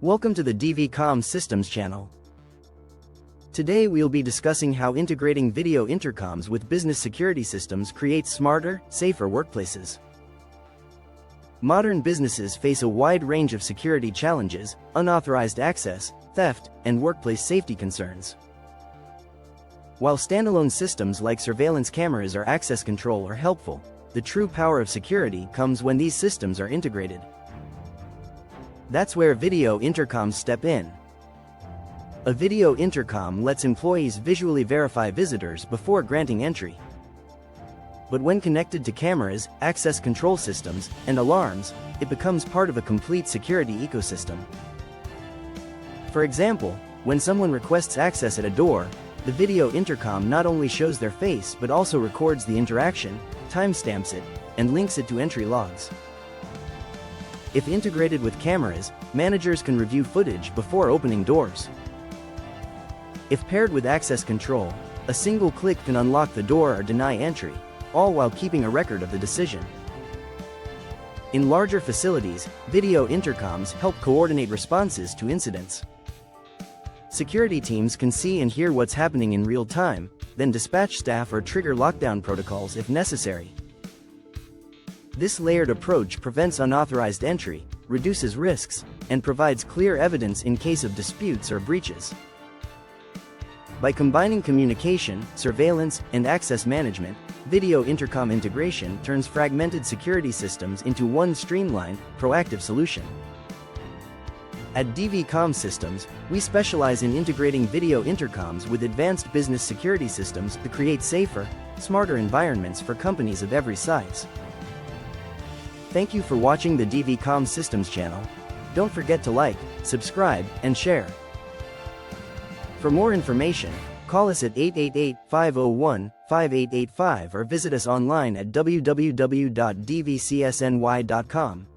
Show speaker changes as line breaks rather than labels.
Welcome to the Comm Systems channel. Today we'll be discussing how integrating video intercoms with business security systems creates smarter, safer workplaces. Modern businesses face a wide range of security challenges, unauthorized access, theft, and workplace safety concerns. While standalone systems like surveillance cameras or access control are helpful, the true power of security comes when these systems are integrated. That's where video intercoms step in. A video intercom lets employees visually verify visitors before granting entry. But when connected to cameras, access control systems, and alarms, it becomes part of a complete security ecosystem. For example, when someone requests access at a door, the video intercom not only shows their face but also records the interaction, timestamps it, and links it to entry logs. If integrated with cameras, managers can review footage before opening doors. If paired with access control, a single click can unlock the door or deny entry, all while keeping a record of the decision. In larger facilities, video intercoms help coordinate responses to incidents. Security teams can see and hear what's happening in real time, then dispatch staff or trigger lockdown protocols if necessary. This layered approach prevents unauthorized entry, reduces risks, and provides clear evidence in case of disputes or breaches. By combining communication, surveillance, and access management, video intercom integration turns fragmented security systems into one streamlined, proactive solution. At Comm Systems, we specialize in integrating video intercoms with advanced business security systems to create safer, smarter environments for companies of every size. Thank you for watching the Comm Systems channel. Don't forget to like, subscribe, and share. For more information, call us at 888-501-5885 or visit us online at www.dvcsny.com.